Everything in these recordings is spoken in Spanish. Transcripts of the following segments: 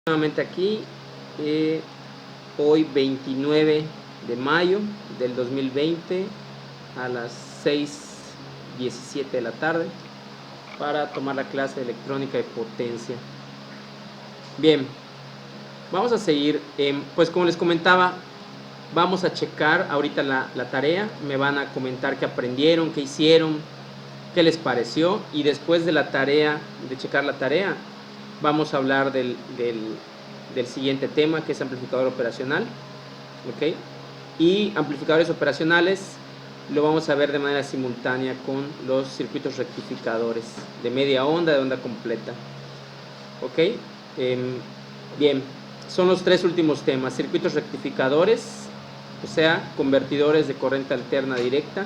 Nuevamente aquí, hoy 29 de mayo del 2020 a las 6:17 de la tarde para tomar la clase de electrónica de potencia. Bien, vamos a seguir, pues como les comentaba, vamos a checar ahorita la tarea, me van a comentar qué aprendieron, qué hicieron, qué les pareció, y después de la tarea, de checar la tarea, vamos a hablar del siguiente tema, que es amplificador operacional, ¿ok? Y amplificadores operacionales lo vamos a ver de manera simultánea con los circuitos rectificadores de media onda, de onda completa, ¿ok? Bien, son los tres últimos temas: circuitos rectificadores, o sea, convertidores de corriente alterna directa,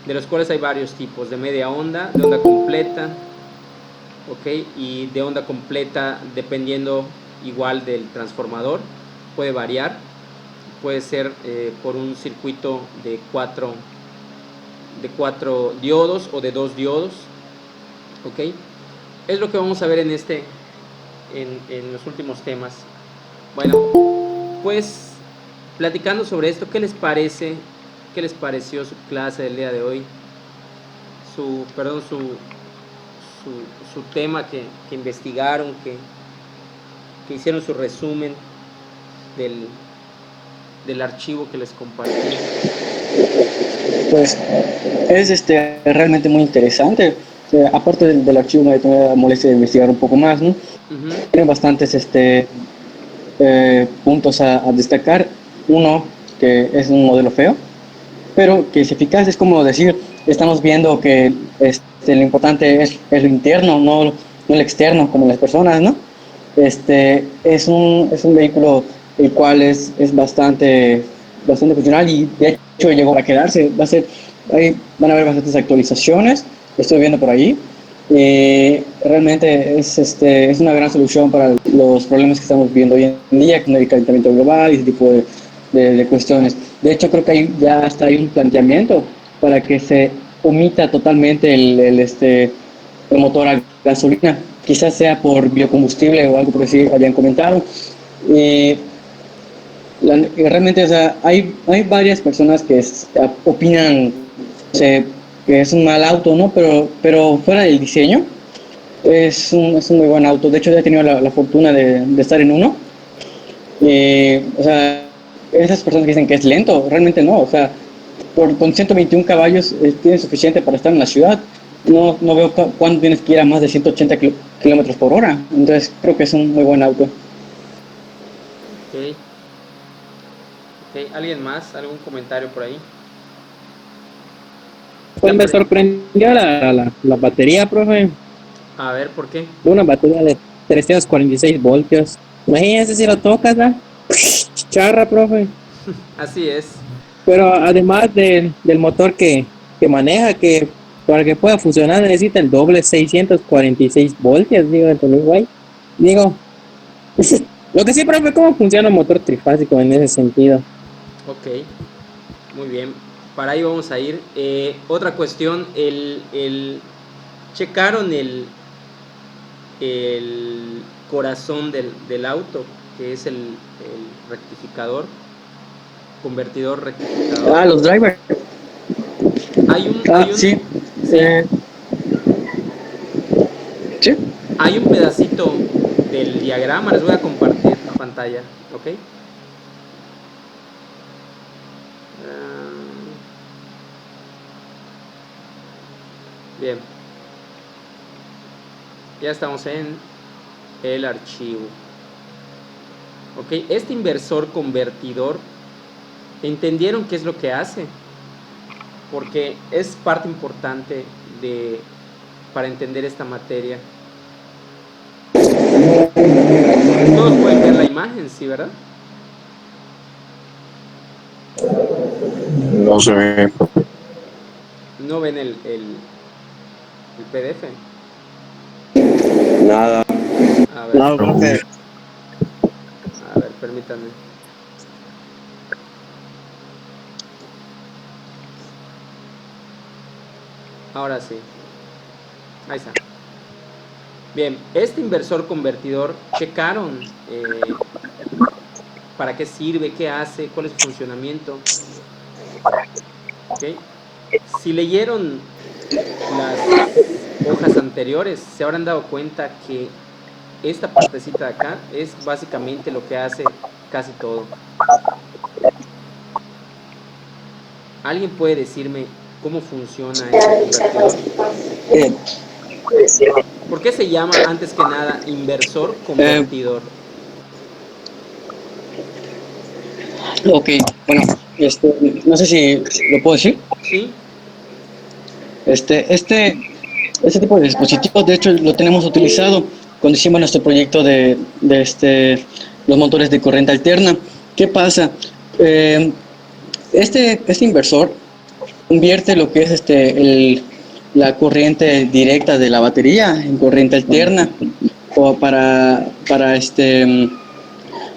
de los cuales hay varios tipos: de media onda, de onda completa, ¿ok? Y de onda completa, dependiendo igual del transformador, puede variar, puede ser por un circuito de 4 diodos o de 2 diodos, ¿ok? Es lo que vamos a ver en los últimos temas. Bueno, pues platicando sobre esto, ¿qué les parece? ¿Qué les pareció su clase del día de hoy? Su tema que investigaron, que hicieron su resumen del archivo que les compartí. Pues es realmente muy interesante. Aparte del archivo, me tomé la molestia de investigar un poco más, ¿no? Tiene bastantes puntos a destacar. Uno, que es un modelo feo, pero que es eficaz. Es como decir, estamos viendo que lo importante es lo interno, no el externo, como las personas, ¿no? Es un vehículo el cual es bastante funcional, y de hecho llegó a quedarse. Van a haber bastantes actualizaciones, estoy viendo por ahí. Realmente es una gran solución para los problemas que estamos viendo hoy en día, con el calentamiento global y ese tipo de cuestiones. De hecho, creo que ya hasta hay un planteamiento para que se omita totalmente el motor a gasolina, quizás sea por biocombustible o algo por así habían comentado. Realmente, o sea, hay varias personas que opinan, que es un mal auto, ¿no? Pero fuera del diseño, es un muy buen auto. De hecho, ya he tenido la fortuna de estar en uno. O sea, esas personas que dicen que es lento, realmente no. O sea, con 121 caballos tiene suficiente para estar en la ciudad. No veo cuándo tienes que ir a más de 180 kilómetros por hora. Entonces, creo que es un muy buen auto. Ok. ¿Alguien más? ¿Algún comentario por ahí? Pues me sorprendió la batería, profe. A ver, ¿por qué? Una batería de 346 voltios. Imagínense si lo tocas, ¿verdad? Charra, profe. Así es. Pero además del motor que maneja, que para que pueda funcionar necesita el doble, 646 voltios, digo, entonces, guay. Digo, lo que sí, profe, ¿cómo funciona un motor trifásico en ese sentido? Ok, muy bien. Para ahí vamos a ir. Otra cuestión, checaron el corazón del auto, que es el rectificador, convertidor rectificador. Los drivers. Sí. Sí, Eh, sí. hay un pedacito del diagrama, les voy a compartir pantalla, ¿ok? Bien, ya estamos en el archivo. Ok, este inversor convertidor, ¿entendieron qué es lo que hace? Porque es parte importante para entender esta materia. Todos pueden ver la imagen, ¿sí, verdad? No se ve. No ven el PDF. Nada. A ver, No, profe. permítanme. Ahora sí. Ahí está. Bien, este inversor convertidor, checaron para qué sirve, qué hace, cuál es su funcionamiento. ¿Ok? Si leyeron las hojas anteriores, se habrán dado cuenta que esta partecita de acá es básicamente lo que hace casi todo. ¿Alguien puede decirme cómo funciona este convertidor? Eh, ¿Por qué se llama antes que nada inversor eh, convertidor? ok, bueno, no sé si lo puedo decir. ¿Sí? Este, este, este tipo de dispositivos, de hecho, lo tenemos utilizado cuando hicimos nuestro proyecto de los motores de corriente alterna. ¿Qué pasa? Eh, este inversor convierte lo que es la corriente directa de la batería en corriente alterna o para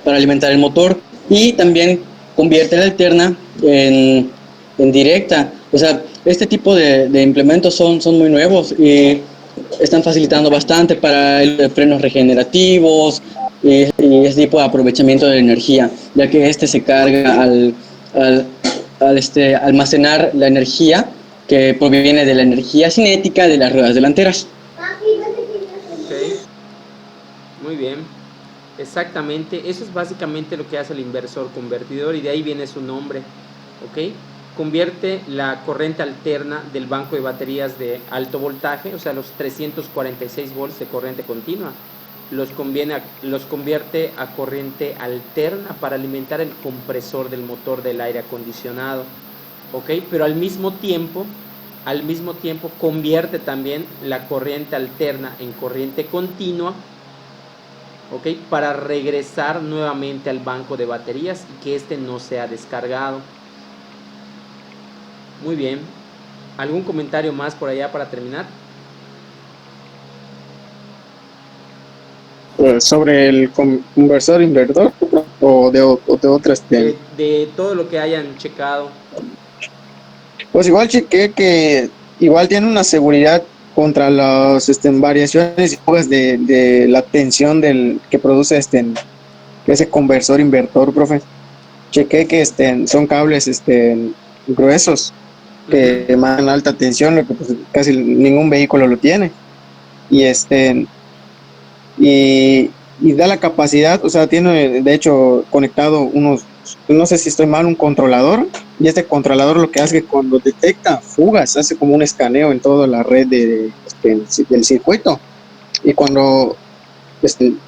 alimentar el motor, y también convierte la alterna en directa. O sea, este tipo de implementos son muy nuevos y están facilitando bastante para el frenos regenerativos y ese tipo de aprovechamiento de energía, ya que este se carga al, al almacenar la energía que proviene de la energía cinética de las ruedas delanteras. Ok, muy bien. Exactamente, eso es básicamente lo que hace el inversor convertidor y de ahí viene su nombre. ¿Ok? Convierte la corriente alterna del banco de baterías de alto voltaje, o sea, los 346 volts de corriente continua, los convierte a corriente alterna para alimentar el compresor del motor del aire acondicionado. ¿Ok? Pero al mismo tiempo convierte también la corriente alterna en corriente continua, ¿ok? Para regresar nuevamente al banco de baterías y que este no sea descargado. Muy bien. ¿Algún comentario más por allá para terminar? Sobre el conversor inversor o de otras. De todo lo que hayan checado. Pues igual chequé que igual tiene una seguridad contra las variaciones y fugas de la tensión que produce ese conversor invertor, profe. Chequé que son cables gruesos que Ujú. emanan alta tensión, lo que pues, casi ningún vehículo lo tiene. Y y da la capacidad, o sea, tiene de hecho conectado no sé si estoy mal, un controlador, y este controlador lo que hace es que cuando detecta fugas, hace como un escaneo en toda la red del circuito, y cuando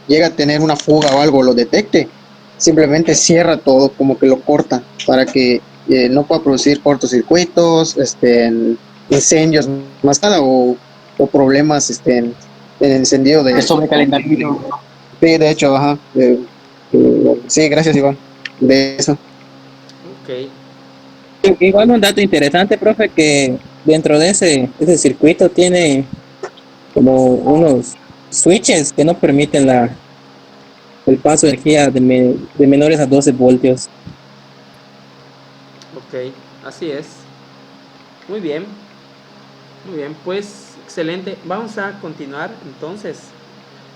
llega a tener una fuga o algo, lo detecte, simplemente cierra todo, como que lo corta, para que no pueda producir cortocircuitos, incendios más nada, o problemas en el encendido Es sobrecalentamiento. sí, de hecho, ajá. Sí, gracias, Iván. De eso. Ok. Igual un dato interesante, profe, que dentro de ese circuito tiene como unos switches que no permiten el paso de energía de menores a 12 voltios. Ok. Así es. Muy bien. Muy bien. Pues excelente. Vamos a continuar entonces.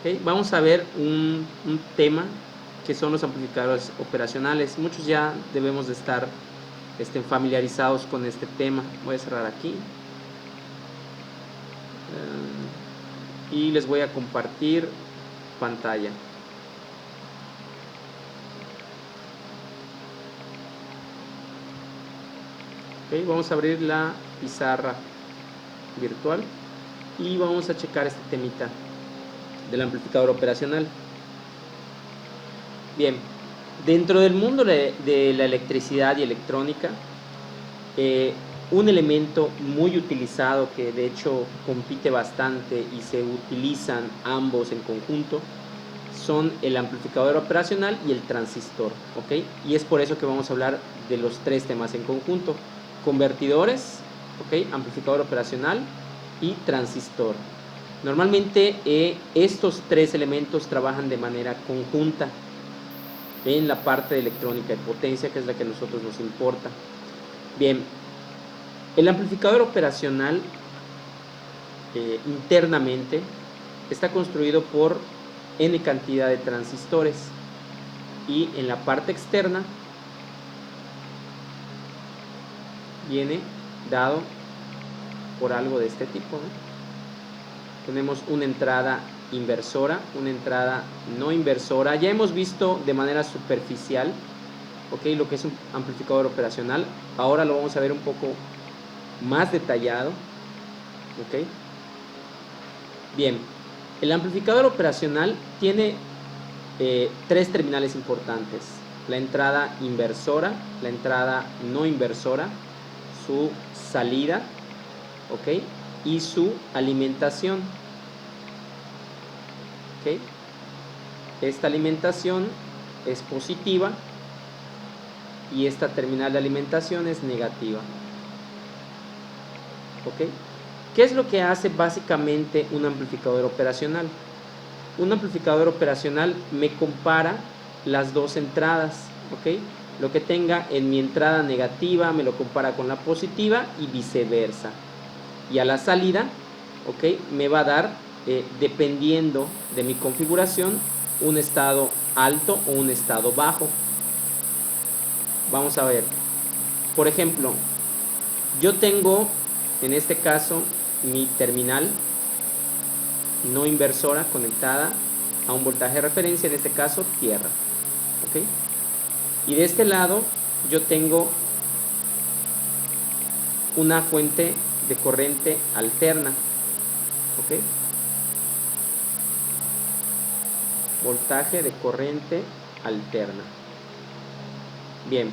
Ok. Vamos a ver un tema que son los amplificadores operacionales. Muchos ya debemos de estar familiarizados con este tema. Voy a cerrar aquí. Y les voy a compartir pantalla. Ok, vamos a abrir la pizarra virtual y vamos a checar este temita del amplificador operacional. Bien, dentro del mundo de la electricidad y electrónica, un elemento muy utilizado que de hecho compite bastante y se utilizan ambos en conjunto son el amplificador operacional y el transistor, ¿ok? Y es por eso que vamos a hablar de los tres temas en conjunto: convertidores, ¿ok? Amplificador operacional y transistor. Normalmente estos tres elementos trabajan de manera conjunta en la parte de electrónica de potencia, que es la que a nosotros nos importa. Bien, el amplificador operacional internamente está construido por n cantidad de transistores y en la parte externa viene dado por algo de este tipo, ¿no? Tenemos una entrada inversora, una entrada no inversora. Ya hemos visto de manera superficial, ¿ok?, lo que es un amplificador operacional. Ahora lo vamos a ver un poco más detallado, ¿ok? Bien, el amplificador operacional tiene tres terminales importantes: la entrada inversora, la entrada no inversora, su salida, ¿ok?, y su alimentación, ¿ok? Esta alimentación es positiva y esta terminal de alimentación es negativa, ¿ok? ¿Qué es lo que hace básicamente un amplificador operacional? Un amplificador operacional me compara las dos entradas, ¿ok? Lo que tenga en mi entrada negativa me lo compara con la positiva y viceversa. Y a la salida, ¿ok?, me va a dar, dependiendo de mi configuración, un estado alto o un estado bajo. Vamos a ver. Por ejemplo, yo tengo en este caso mi terminal no inversora conectada a un voltaje de referencia, en este caso tierra, ¿ok? Y de este lado yo tengo una fuente de corriente alterna, ¿ok? Voltaje de corriente alterna. Bien.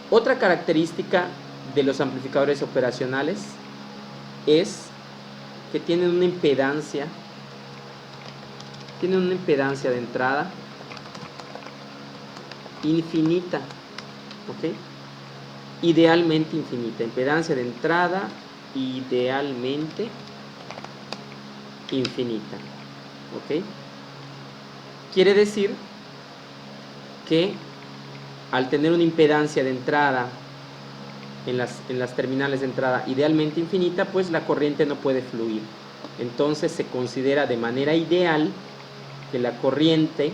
Otra característica de los amplificadores operacionales es que tienen una impedancia de entrada infinita, ¿ok? Idealmente infinita. Impedancia de entrada idealmente infinita, ¿ok? Quiere decir que al tener una impedancia de entrada en las terminales de entrada idealmente infinita, pues la corriente no puede fluir. Entonces se considera de manera ideal que la corriente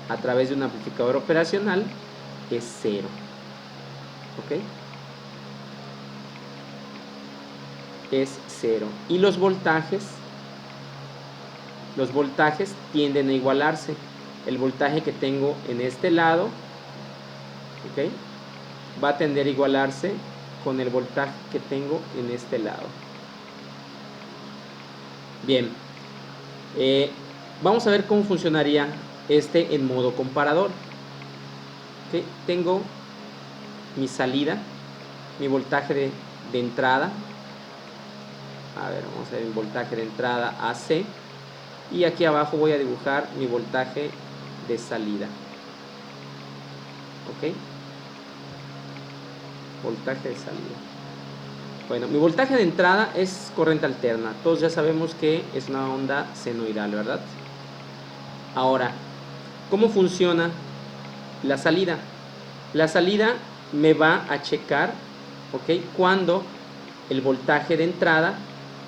a través de un amplificador operacional es cero, ¿ok? Es cero. Y los voltajes tienden a igualarse. El voltaje que tengo en este lado, ¿ok?, va a tender a igualarse con el voltaje que tengo en este lado. Bien, vamos a ver cómo funcionaría este en modo comparador. ¿Okay? Tengo mi salida, mi voltaje de entrada. A ver, vamos a ver el voltaje de entrada AC. Y aquí abajo voy a dibujar mi voltaje de salida. ¿Ok? Voltaje de salida. Bueno, mi voltaje de entrada es corriente alterna. Todos ya sabemos que es una onda senoidal, ¿verdad? Ahora, ¿cómo funciona la salida? La salida me va a checar, ¿ok?, cuando el voltaje de entrada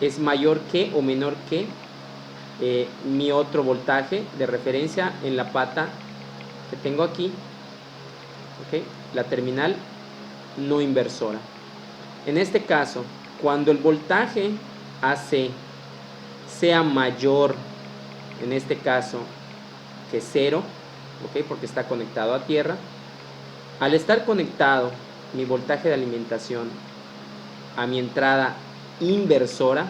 es mayor que o menor que mi otro voltaje de referencia en la pata que tengo aquí, ¿ok?, la terminal no inversora. En este caso, cuando el voltaje AC sea mayor, en este caso, que 0, ¿ok?, porque está conectado a tierra, al estar conectado mi voltaje de alimentación a mi entrada inversora,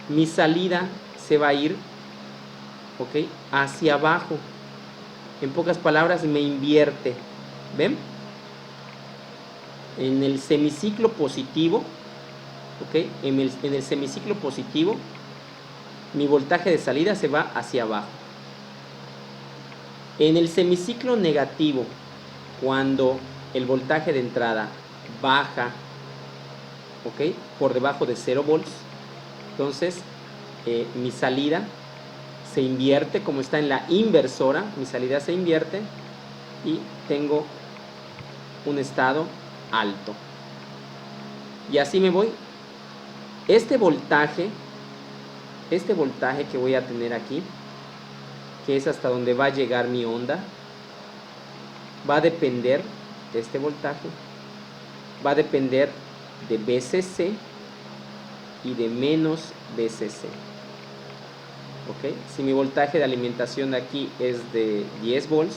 mi salida se va a ir, ¿ok?, hacia abajo. En pocas palabras, me invierte. ¿Ven? En el semiciclo positivo, ¿ok?, en el semiciclo positivo, mi voltaje de salida se va hacia abajo. En el semiciclo negativo, cuando el voltaje de entrada baja, ¿ok?, por debajo de 0 volts, entonces mi salida se invierte, como está en la inversora, mi salida se invierte y tengo un estado alto. Y así me voy. Este voltaje este voltaje que voy a tener aquí, que es hasta donde va a llegar mi onda, va a depender de este voltaje, va a depender de VCC y de menos VCC. ¿Ok? Si mi voltaje de alimentación de aquí es de 10 volts,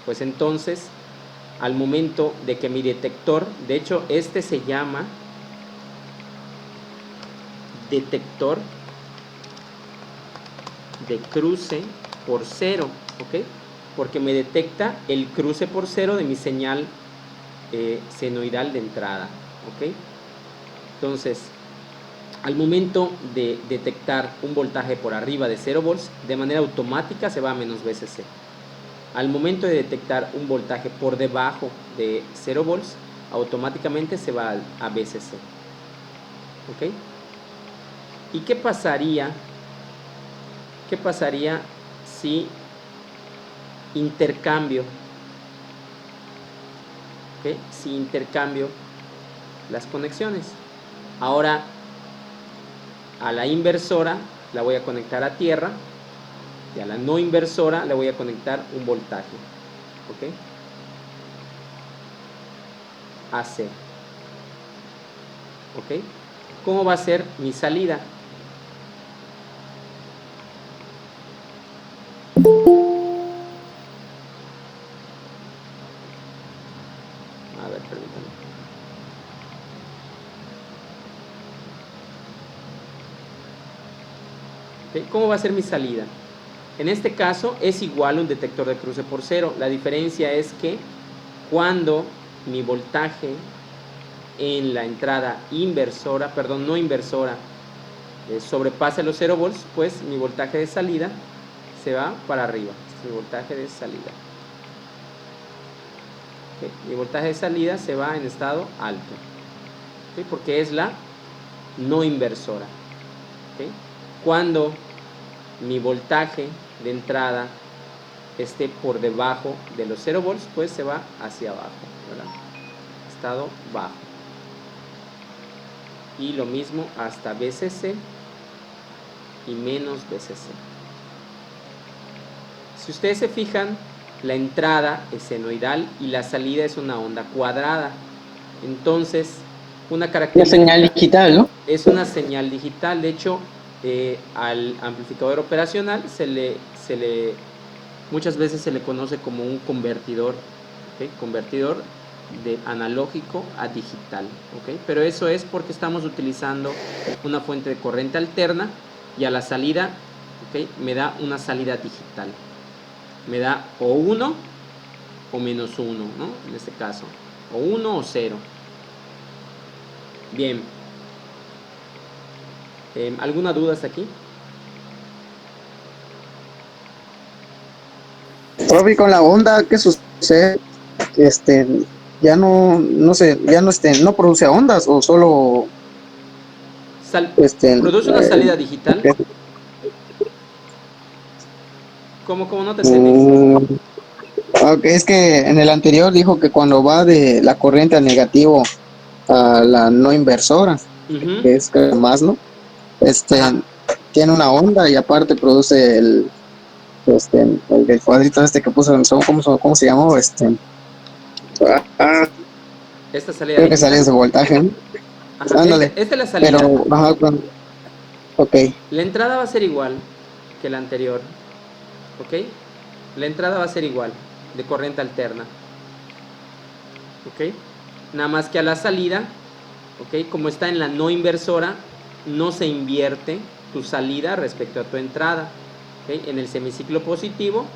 pues entonces al momento de que mi detector, de hecho este se llama detector de cruce por cero, ¿ok? Porque me detecta el cruce por cero de mi señal senoidal de entrada, ¿ok? Entonces, al momento de detectar un voltaje por arriba de 0 volts, de manera automática se va a menos VCC. Al momento de detectar un voltaje por debajo de 0 volts, automáticamente se va a VCC. ¿Ok? ¿Y qué pasaría? ¿Qué pasaría si intercambio? ¿Ok? Si intercambio las conexiones. Ahora a la inversora la voy a conectar a tierra y a la no inversora le voy a conectar un voltaje. ¿Ok? AC. ¿Ok? ¿Cómo va a ser mi salida? A ver, permítanme. ¿Ok? ¿Cómo va a ser mi salida? En este caso es igual a un detector de cruce por cero. La diferencia es que cuando mi voltaje en la entrada inversora, perdón, no inversora, sobrepase los 0 volts, pues mi voltaje de salida se va para arriba. Este es mi voltaje de salida. ¿Okay? Mi voltaje de salida se va en estado alto. ¿Okay? Porque es la no inversora. ¿Okay? Cuando mi voltaje de entrada esté por debajo de los 0 volts, pues se va hacia abajo, ¿verdad? Estado bajo. Y lo mismo hasta VCC y menos VCC. Si ustedes se fijan, la entrada es senoidal y la salida es una onda cuadrada. Entonces, una característica... Una señal digital, ¿no? Es una señal digital. De hecho, al amplificador operacional muchas veces se le conoce como un convertidor, ¿okay? Convertidor de analógico a digital, ¿okay? Pero eso es porque estamos utilizando una fuente de corriente alterna y a la salida, ¿okay? Me da una salida digital. Me da o 1 o menos 1, ¿no? En este caso, o 1 o 0. Bien. ¿Alguna duda hasta aquí? Profe, con la onda, ¿qué sucede? Este, ya no sé, ya no produce ondas o solo, este, Produce una salida digital. eh, ¿Cómo no te entendí? mm, ok, es que en el anterior dijo que cuando va de la corriente al negativo a la no inversora, Ujú. que es más, ¿no? Ajá. Tiene una onda y aparte produce el cuadrito que puso, ¿cómo se llamó? Ah, Esta salida creo que sale digital. ese voltaje, ¿no? Ajá. Ándale, Esta es la pero, salida. ajá, ok. La entrada va a ser igual que la anterior. ¿Ok? La entrada va a ser igual, de corriente alterna. ¿Ok? Nada más que a la salida, ¿ok? Como está en la no inversora, no se invierte tu salida respecto a tu entrada. ¿Ok? En el semiciclo positivo,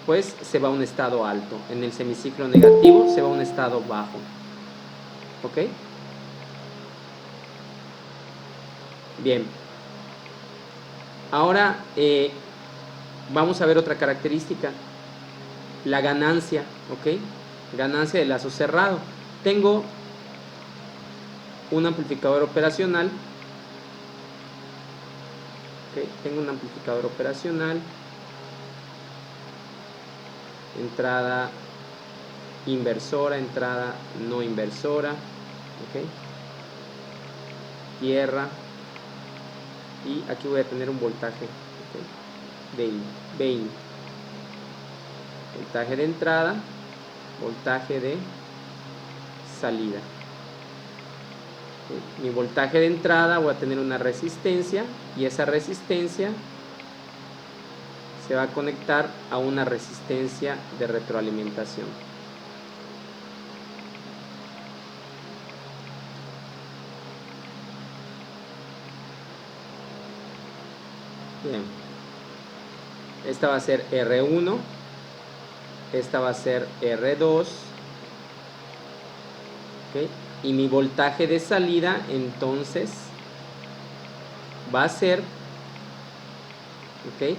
pues se va a un estado alto. En el semiciclo negativo se va a un estado bajo. ¿Ok? Bien. Ahora vamos a ver otra característica. La ganancia, ¿ok? Ganancia de lazo cerrado. Tengo un amplificador operacional. ¿Ok? Tengo un amplificador operacional. Entrada inversora, entrada no inversora. ¿Ok? Tierra. y aquí voy a tener un voltaje, ¿ok? De 20. Voltaje de entrada, voltaje de salida. ¿Ok? Mi voltaje de entrada voy a tener una resistencia y esa resistencia se va a conectar a una resistencia de retroalimentación. Bien, esta va a ser R1, esta va a ser R2, ¿ok? Y mi voltaje de salida entonces va a ser, ¿ok?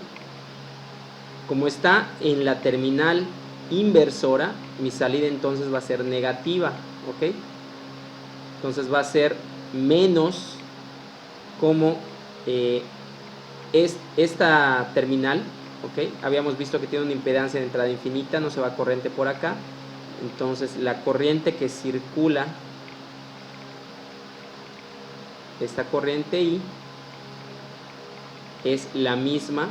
Como está en la terminal inversora, mi salida entonces va a ser negativa, ¿ok? Entonces va a ser menos como esta terminal, ¿ok? Habíamos visto que tiene una impedancia de entrada infinita, no se va corriente por acá. Entonces la corriente que circula, esta corriente I, es la misma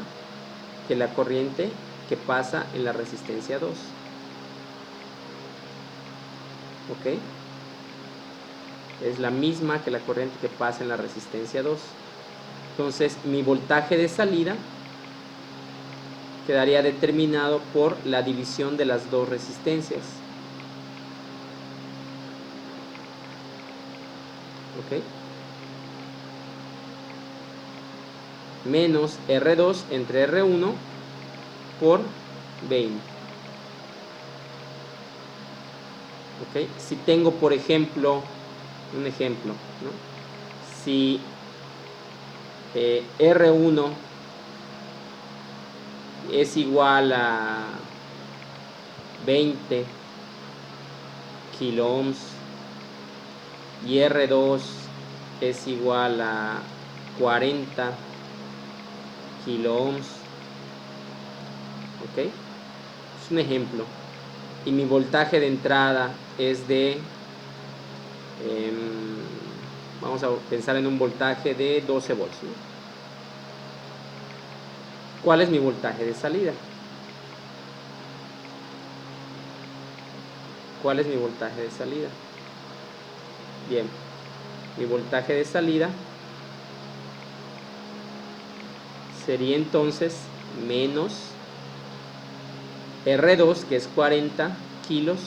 que la corriente que pasa en la resistencia 2. ¿Ok? Es la misma que la corriente que pasa en la resistencia 2. Entonces mi voltaje de salida quedaría determinado por la división de las dos resistencias. ¿Ok? Menos R2 entre R1 por 20. ¿Ok? Si tengo, por ejemplo, un ejemplo, ¿no? Si R1 es igual a 20 kilo ohms y R2 es igual a 40 kilo ohms, ¿ok? Es un ejemplo. Y mi voltaje de entrada es de, vamos a pensar en un voltaje de 12 volts, ¿no? ¿Cuál es mi voltaje de salida? ¿Cuál es mi voltaje de salida? Bien, mi voltaje de salida sería entonces menos R2, que es 40 kilos,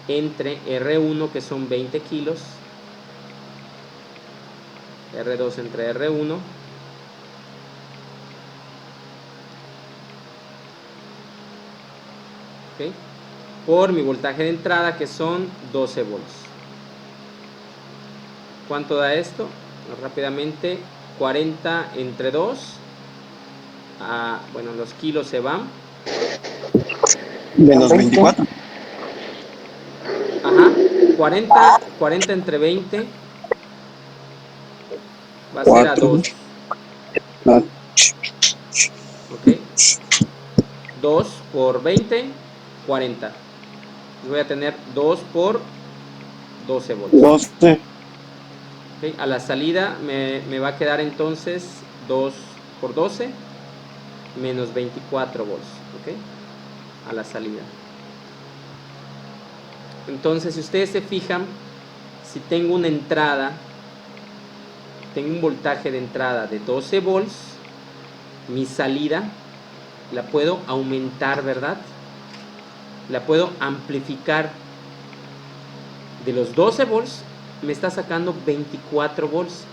entre R1, que son 20 kilos, R2 entre R1, ¿ok? Por mi voltaje de entrada, que son 12 volts. ¿Cuánto da esto? Rápidamente, 40 entre 2, bueno, los kilos se van. Menos 24. Ajá, 40 entre 20 va a ser a 2. ¿Ok? 2 por 20, 40. Voy a tener 2 por 12 volts. 12. ¿Okay? A la salida me va a quedar entonces 2 por 12 menos 24 volts. ¿Ok? A la salida. Entonces, si ustedes se fijan, si tengo una entrada, tengo un voltaje de entrada de 12 volts, mi salida la puedo aumentar, ¿verdad? La puedo amplificar. De los 12 volts me está sacando 24 volts.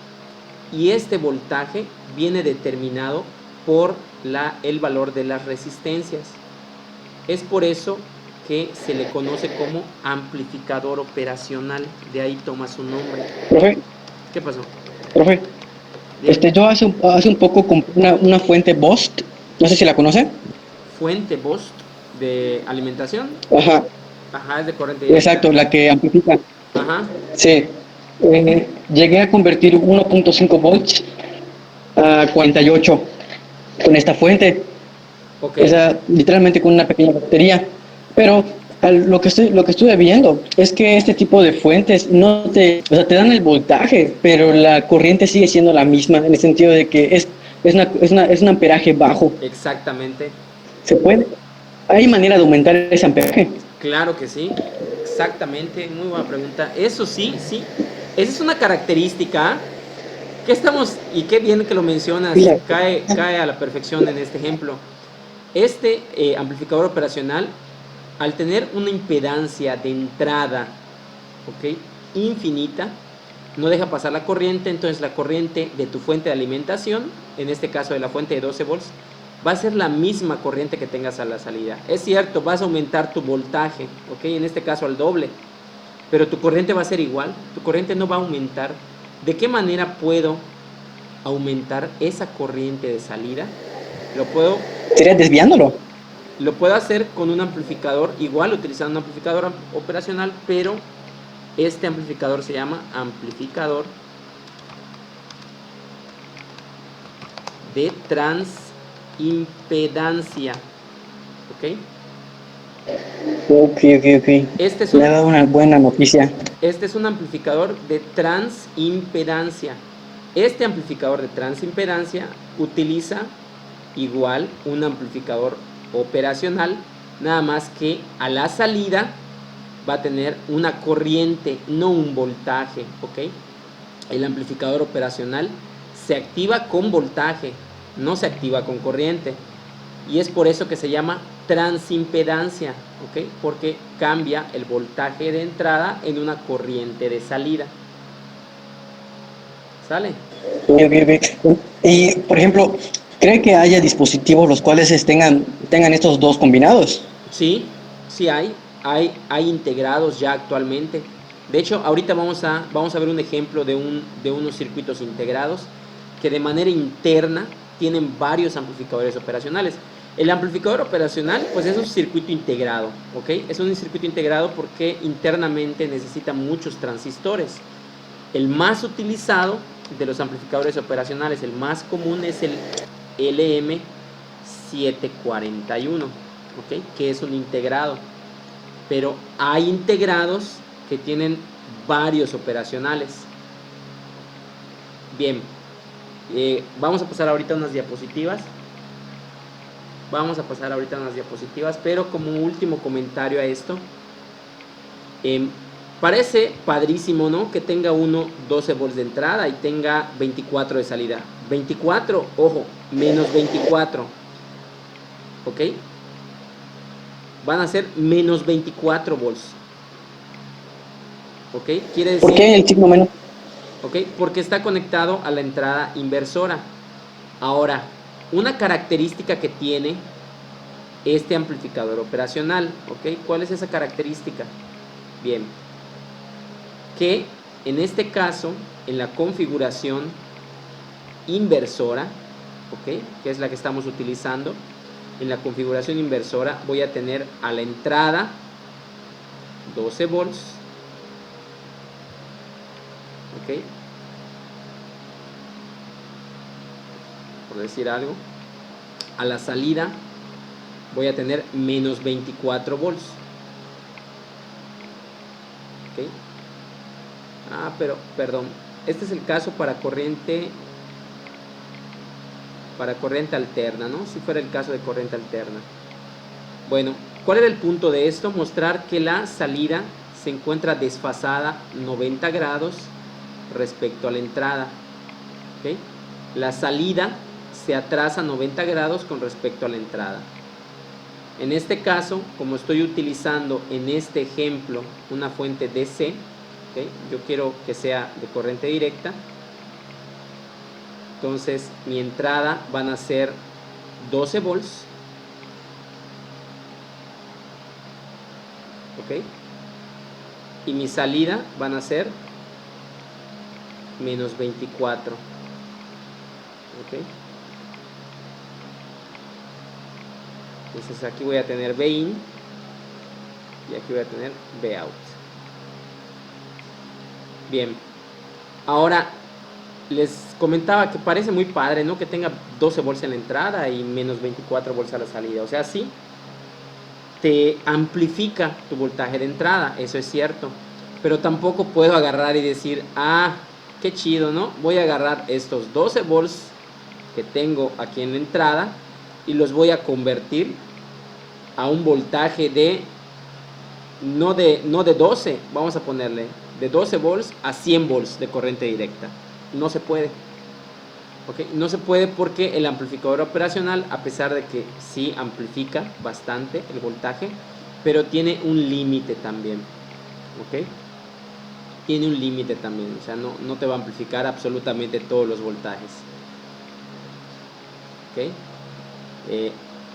Y este voltaje viene determinado por el valor de las resistencias. Es por eso que se le conoce como amplificador operacional. De ahí toma su nombre. Profe, ¿Qué pasó? profe, yo hace un poco compré una fuente Bost, no sé si la conoce. Fuente Bost de alimentación. Ajá, Ajá, es de corriente directa. exacto, la que amplifica. Ajá. Sí, llegué a convertir 1.5 volts a 48 con esta fuente. Ok. Literalmente con una pequeña batería. Pero Lo que estuve viendo es que este tipo de fuentes no te, o sea, te dan el voltaje, pero la corriente sigue siendo la misma, en el sentido de que es un amperaje bajo. Exactamente. ¿Se puede? ¿Hay manera de aumentar ese amperaje? Claro que sí, exactamente, muy buena pregunta. Eso sí, sí, esa es una característica que estamos, y qué bien que lo mencionas, Mira, cae a la perfección en este ejemplo. Este amplificador operacional, al tener una impedancia de entrada, ¿ok?, infinita, no deja pasar la corriente, entonces la corriente de tu fuente de alimentación, en este caso de la fuente de 12 volts, va a ser la misma corriente que tengas a la salida. Es cierto, vas a aumentar tu voltaje, ¿ok?, en este caso al doble, pero tu corriente va a ser igual, tu corriente no va a aumentar. ¿De qué manera puedo aumentar esa corriente de salida? Lo puedo, sería desviándolo. lo puedo hacer con un amplificador, igual utilizando un amplificador operacional, pero este amplificador se llama amplificador de transimpedancia, ¿ok? Ok, ok, ok. Este es Me un, ha dado una buena noticia. este es un amplificador de transimpedancia. Este amplificador de transimpedancia utiliza igual un amplificador operacional, nada más que a la salida va a tener una corriente, no un voltaje, ¿ok? El amplificador operacional se activa con voltaje, no se activa con corriente. Y es por eso que se llama transimpedancia, ¿ok? Porque cambia el voltaje de entrada en una corriente de salida. ¿Sale? Ok, ok, ok. Y, por ejemplo, ¿cree que haya dispositivos los cuales tengan estos dos combinados? Sí, sí hay integrados ya actualmente. De hecho, ahorita vamos a ver un ejemplo de unos circuitos integrados que de manera interna tienen varios amplificadores operacionales. El amplificador operacional, pues es un circuito integrado, ¿ok? Es un circuito integrado porque internamente necesita muchos transistores. El más utilizado de los amplificadores operacionales, el más común, es el LM741, ¿ok?, que es un integrado. Pero hay integrados que tienen varios operacionales. Bien, vamos a pasar ahorita unas diapositivas. Pero como último comentario a esto, parece padrísimo, ¿no?, que tenga uno 12 volts de entrada y tenga 24 de salida. 24, ojo, menos 24, ¿ok? Van a ser menos 24 volts, ¿ok? Quiere ¿Por decir, qué el signo menos? ¿ok?, porque está conectado a la entrada inversora. Ahora, una característica que tiene este amplificador operacional, ¿ok? ¿Cuál es esa característica? Bien, que en este caso, en la configuración inversora, ¿ok?, que es la que estamos utilizando, en la configuración inversora voy a tener a la entrada 12 volts, ¿ok?, por decir algo. A la salida voy a tener menos 24 volts, ¿ok? Pero, perdón, este es el caso para corriente alterna, ¿no? Si fuera el caso de corriente alterna. Bueno, ¿cuál era el punto de esto? Mostrar que la salida se encuentra desfasada 90 grados respecto a la entrada, ¿ok? La salida se atrasa 90 grados con respecto a la entrada. En este caso, como estoy utilizando en este ejemplo una fuente DC, ¿okay?, yo quiero que sea de corriente directa, entonces mi entrada van a ser 12 volts, ¿ok?, y mi salida van a ser menos 24, ¿ok? Entonces aquí voy a tener Vin y aquí voy a tener Vout. Bien, ahora les comentaba que parece muy padre, ¿no?, que tenga 12 volts en la entrada y menos 24 volts a la salida. O sea, sí, te amplifica tu voltaje de entrada, eso es cierto. Pero tampoco puedo agarrar y decir, ah, qué chido, ¿no? Voy a agarrar estos 12 volts que tengo aquí en la entrada y los voy a convertir a un voltaje de no de 12, vamos a ponerle de 12 volts a 100 volts de corriente directa. No se puede. ¿Okay? No se puede porque el amplificador operacional, a pesar de que sí amplifica bastante el voltaje, pero tiene un límite también. ¿Okay? Tiene un límite también, o sea, no te va a amplificar absolutamente todos los voltajes. ¿Okay?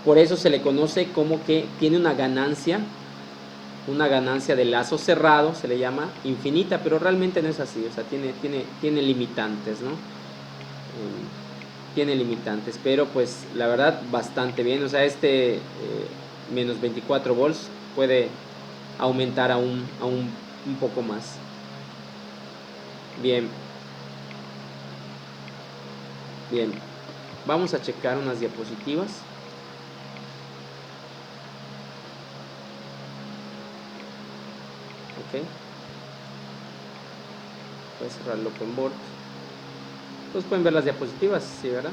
Por eso se le conoce como que tiene una ganancia de lazo cerrado, se le llama infinita, pero realmente no es así, o sea, tiene limitantes, ¿no? Tiene limitantes, pero pues la verdad bastante bien, o sea, menos 24 volts puede aumentar aún un poco más. Bien, vamos a checar unas diapositivas. Ok, voy a cerrar el open board. Entonces pueden ver las diapositivas, ¿sí, verdad?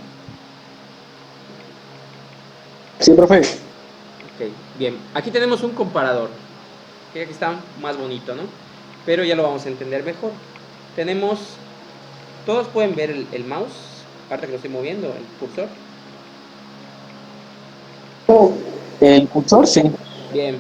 Sí, profe. Ok, bien, aquí tenemos un comparador, que aquí está más bonito, ¿no? Pero ya lo vamos a entender mejor. Todos pueden ver el mouse, aparte que lo estoy moviendo, el cursor. El cursor, sí. Bien,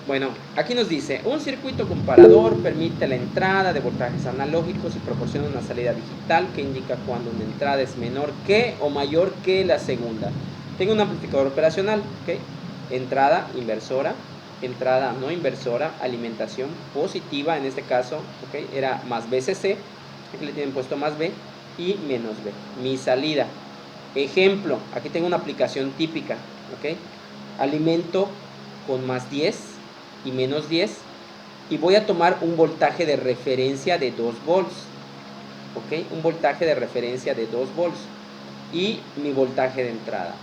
bueno, aquí nos dice, un circuito comparador permite la entrada de voltajes analógicos y proporciona una salida digital que indica cuando una entrada es menor que o mayor que la segunda. Tengo un amplificador operacional, ¿ok? Entrada inversora, entrada no inversora, alimentación positiva, en este caso, ¿ok? Era más VCC, aquí le tienen puesto más B y menos B. Mi salida, ejemplo, aquí tengo una aplicación típica, ¿ok? Alimento con más 10 y menos 10 y voy a tomar un voltaje de referencia de 2 volts, ¿ok? Un voltaje de referencia de 2 volts y mi voltaje de entrada.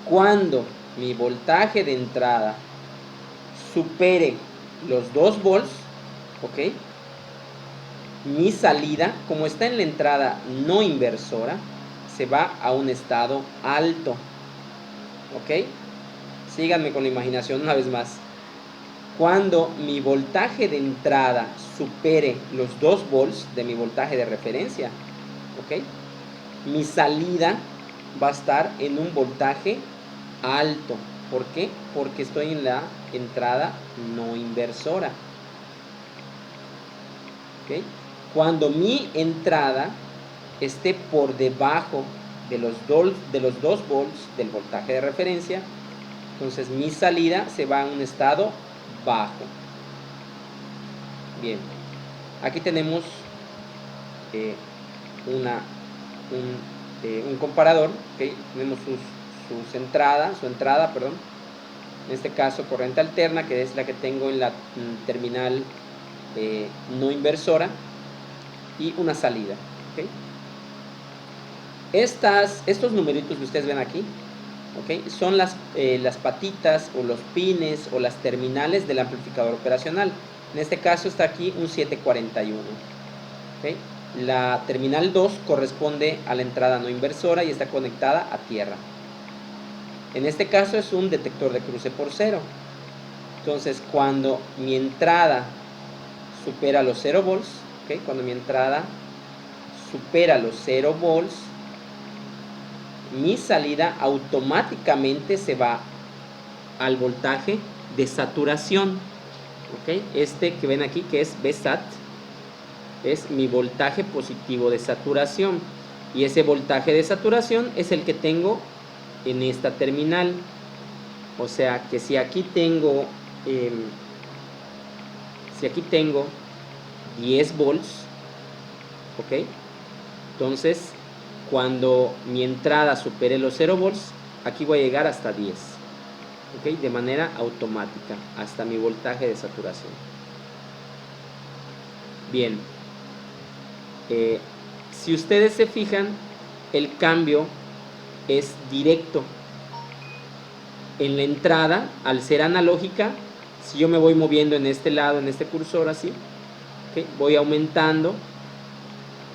Cuando mi voltaje de entrada supere los 2 volts, ¿ok? Mi salida, como está en la entrada no inversora, se va a un estado alto, ¿ok? Síganme con la imaginación una vez más. Cuando mi voltaje de entrada supere los 2 volts de mi voltaje de referencia, ¿ok? Mi salida va a estar en un voltaje alto. ¿Por qué? Porque estoy en la entrada no inversora. ¿Ok? Cuando mi entrada esté por debajo de los 2 volts del voltaje de referencia, entonces mi salida se va a un estado bajo. Bien, aquí tenemos un comparador, ¿okay? Tenemos su entrada, en este caso corriente alterna, que es la que tengo en la terminal no inversora, y una salida, ¿okay? Estos numeritos que ustedes ven aquí, ¿okay? Son las patitas o los pines o las terminales del amplificador operacional. En este caso está aquí un 741, ¿okay? La terminal 2 corresponde a la entrada no inversora y está conectada a tierra. En este caso es un detector de cruce por cero. Entonces cuando mi entrada supera los 0 volts, ¿okay? Cuando mi entrada supera los 0 volts, mi salida automáticamente se va al voltaje de saturación, ¿okay? Este que ven aquí, que es VSAT, es mi voltaje positivo de saturación, y ese voltaje de saturación es el que tengo en esta terminal. O sea que si aquí tengo 10 volts, ¿ok? Entonces cuando mi entrada supere los 0 volts, aquí voy a llegar hasta 10, ¿ok? De manera automática hasta mi voltaje de saturación. Bien, si ustedes se fijan, el cambio es directo, en la entrada, al ser analógica, si yo me voy moviendo en este lado, en este cursor así, ¿okay? Voy aumentando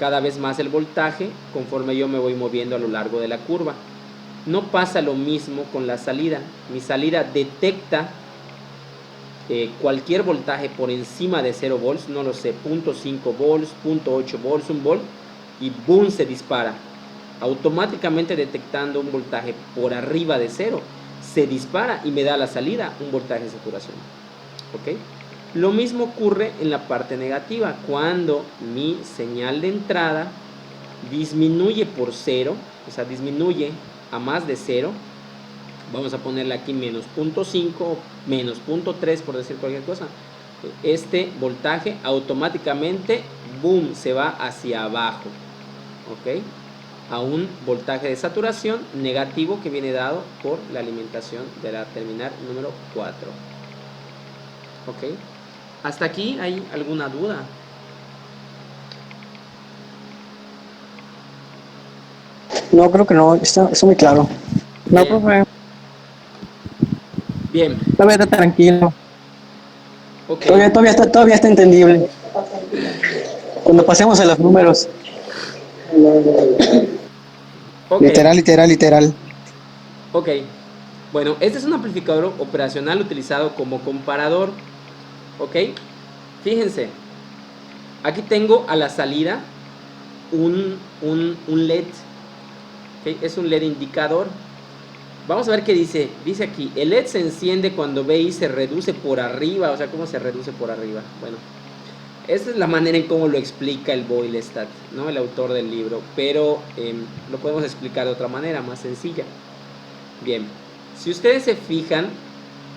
cada vez más el voltaje conforme yo me voy moviendo a lo largo de la curva. No pasa lo mismo con la salida. Mi salida detecta cualquier voltaje por encima de 0 volts, no lo sé, 0.5 volts, 0.8 volts, 1 volt, y boom, se dispara. Automáticamente detectando un voltaje por arriba de 0, se dispara y me da la salida un voltaje de saturación. ¿Ok? Lo mismo ocurre en la parte negativa, cuando mi señal de entrada disminuye por 0, o sea, disminuye a más de 0, vamos a ponerle aquí menos 0.5, menos 0.3 por decir cualquier cosa, este voltaje automáticamente, boom, se va hacia abajo, ¿ok? A un voltaje de saturación negativo que viene dado por la alimentación de la terminal número 4. ¿Ok? ¿Hasta aquí hay alguna duda? No, creo que no, está muy claro. No, Bien. profe, Bien, Todavía está tranquilo. ok. todavía está entendible. Cuando pasemos a los números. Ok, Literal, literal, literal. ok. Bueno, este es un amplificador operacional utilizado como comparador. Ok, fíjense. Aquí tengo a la salida un LED. ¿Okay? Es un LED indicador. Vamos a ver qué dice. Dice aquí, el LED se enciende cuando BI se reduce por arriba. O sea, ¿cómo se reduce por arriba? Bueno, esa es la manera en cómo lo explica el Boylestad, ¿no? El autor del libro. Pero lo podemos explicar de otra manera, más sencilla. Bien, si ustedes se fijan,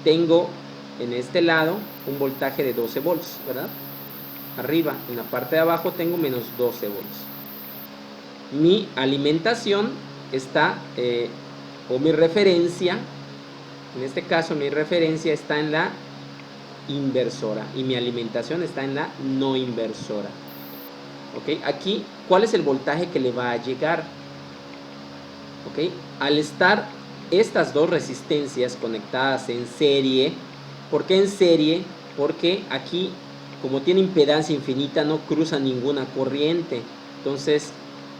tengo en este lado un voltaje de 12 volts, ¿verdad? Arriba, en la parte de abajo tengo menos 12 volts. Mi alimentación está, o mi referencia, en este caso mi referencia está en la inversora y mi alimentación está en la no inversora. ¿Ok? Aquí, ¿cuál es el voltaje que le va a llegar? ¿Ok? Al estar estas dos resistencias conectadas en serie, ¿por qué en serie? Porque aquí, como tiene impedancia infinita, no cruza ninguna corriente. Entonces,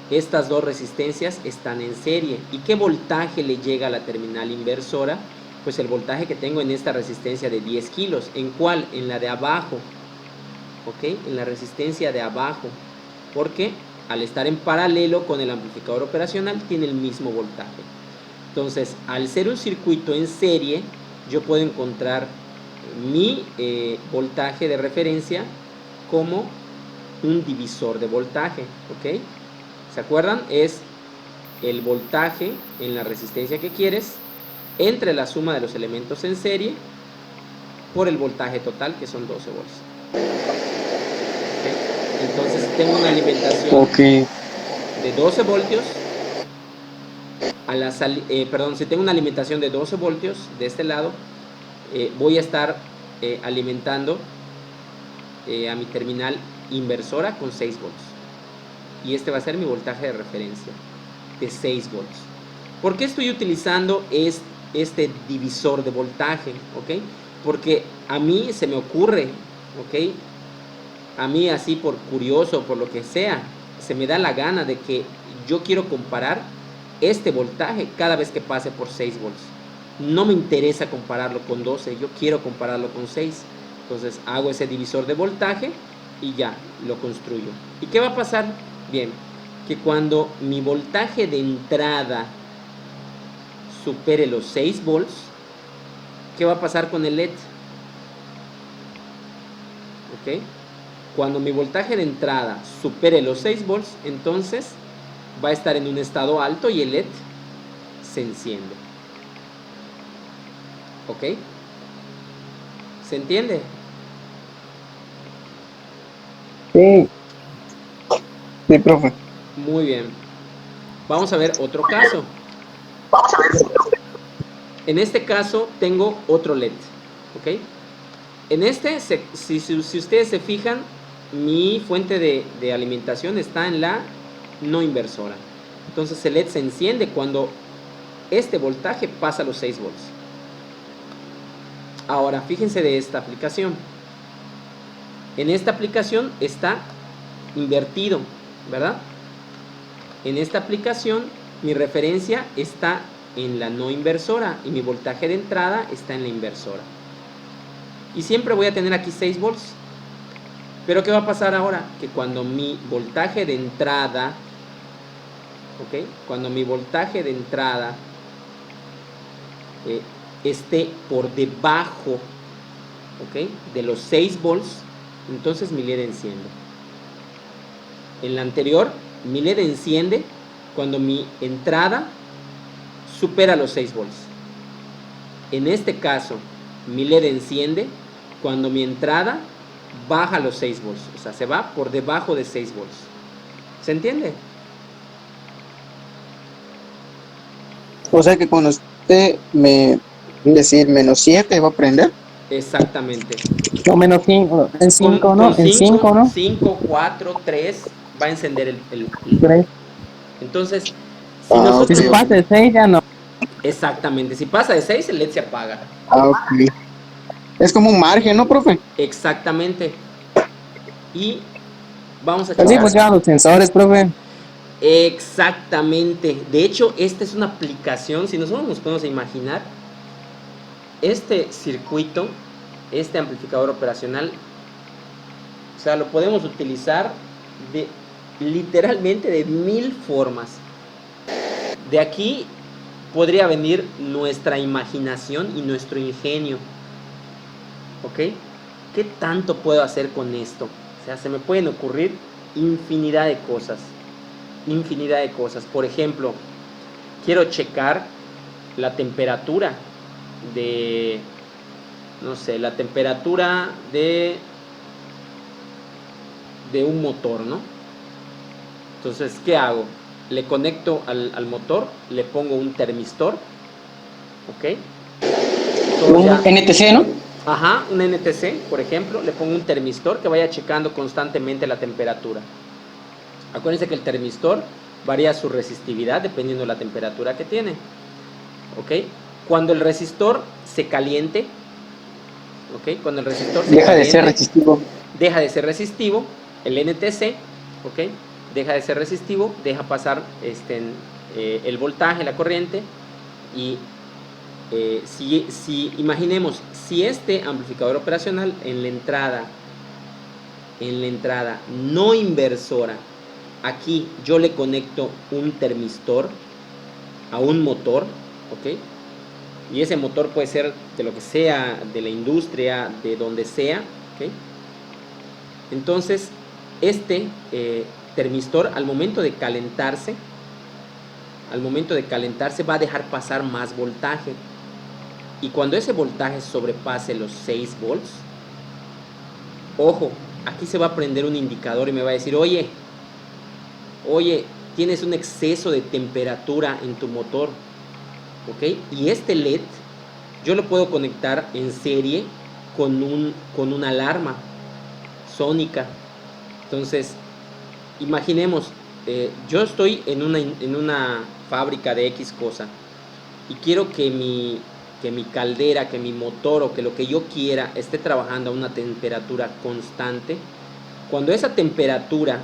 estas dos resistencias están en serie. ¿Y qué voltaje le llega a la terminal inversora? Pues el voltaje que tengo en esta resistencia de 10 kilos. ¿En cuál? En la de abajo. ¿Ok? En la resistencia de abajo. Porque al estar en paralelo con el amplificador operacional tiene el mismo voltaje. Entonces, al ser un circuito en serie, yo puedo encontrar mi voltaje de referencia como un divisor de voltaje. ¿Ok? ¿Se acuerdan? Es el voltaje en la resistencia que quieres entre la suma de los elementos en serie por el voltaje total, que son 12 volts. ¿Okay? Entonces tengo una alimentación de 12 voltios. Si tengo una alimentación de 12 voltios de este lado, voy a estar alimentando a mi terminal inversora con 6 volts. Y este va a ser mi voltaje de referencia de 6 volts. ¿Por qué estoy utilizando este divisor de voltaje? ¿Ok? Porque a mí se me ocurre, ¿ok? A mí así por curioso, por lo que sea, se me da la gana de que yo quiero comparar este voltaje cada vez que pase por 6 volts. No me interesa compararlo con 12, yo quiero compararlo con 6. Entonces hago ese divisor de voltaje y ya, lo construyo. ¿Y qué va a pasar? Bien, que cuando mi voltaje de entrada supere los 6 volts, ¿qué va a pasar con el LED? ¿Ok? Cuando mi voltaje de entrada supere los 6 volts, entonces va a estar en un estado alto y el LED se enciende. ¿Ok? ¿Se entiende? Sí. Sí, profe. Muy bien. Vamos a ver otro caso. En este caso tengo otro LED. ¿Ok? En este, si ustedes se fijan, mi fuente de alimentación está en la no inversora. Entonces el LED se enciende cuando este voltaje pasa los 6 volts. Ahora, fíjense de esta aplicación. En esta aplicación está invertido, ¿verdad? En esta aplicación mi referencia está en la no inversora y mi voltaje de entrada está en la inversora. Y siempre voy a tener aquí 6 volts. Pero ¿qué va a pasar ahora? Que cuando mi voltaje de entrada, ¿ok? Cuando mi voltaje de entrada esté por debajo, ¿ok?, de los 6 volts, entonces mi LED enciende. En la anterior, mi LED enciende cuando mi entrada supera los 6 volts. En este caso, mi LED enciende cuando mi entrada baja los 6 volts, o sea, se va por debajo de 6 volts. ¿Se entiende? O sea que cuando usted me decir -7 va a prender. Exactamente. No, menos 5, en 5, ¿no? En 5, ¿no? 5, 4, 3 va a encender el. 3. Entonces, si Ah, nosotros... Si se ok. pasa de 6 ya no. Exactamente, si pasa de 6 el LED se apaga. Ah, ok. Es como un margen, ¿no, profe? Exactamente. Y vamos a Así checar. funcionan los sensores, profe. Exactamente. De hecho, esta es una aplicación, si nosotros nos podemos imaginar, este circuito, este amplificador operacional, o sea, lo podemos utilizar de literalmente de 1000 formas. De aquí podría venir nuestra imaginación y nuestro ingenio. ¿Ok? ¿Qué tanto puedo hacer con esto? O sea, se me pueden ocurrir infinidad de cosas. Infinidad de cosas. Por ejemplo, quiero checar la temperatura de, no sé, la temperatura de un motor, ¿no? Entonces, ¿qué hago? Le conecto al motor, le pongo un termistor, ¿ok? Un NTC, ¿no? Ajá, un NTC, por ejemplo, le pongo un termistor que vaya checando constantemente la temperatura. Acuérdense que el termistor varía su resistividad dependiendo de la temperatura que tiene, ¿ok? Cuando el resistor se caliente, ¿ok? Cuando el resistor se Deja caliente, de ser resistivo. deja de ser resistivo, el NTC, ¿ok? Deja de ser resistivo, deja pasar el voltaje, la corriente, y si imaginemos, si este amplificador operacional en la entrada no inversora, aquí yo le conecto un termistor a un motor, ¿ok? Y ese motor puede ser de lo que sea, de la industria, de donde sea, ¿ok? Entonces, este termistor al momento de calentarse va a dejar pasar más voltaje. Y cuando ese voltaje sobrepase los 6 volts, ojo, aquí se va a prender un indicador y me va a decir, oye, tienes un exceso de temperatura en tu motor, ¿ok? Y este LED yo lo puedo conectar en serie con una alarma sónica. Entonces, imaginemos, yo estoy en una fábrica de X cosa y quiero que mi caldera, que mi motor o que lo que yo quiera esté trabajando a una temperatura constante. Cuando esa temperatura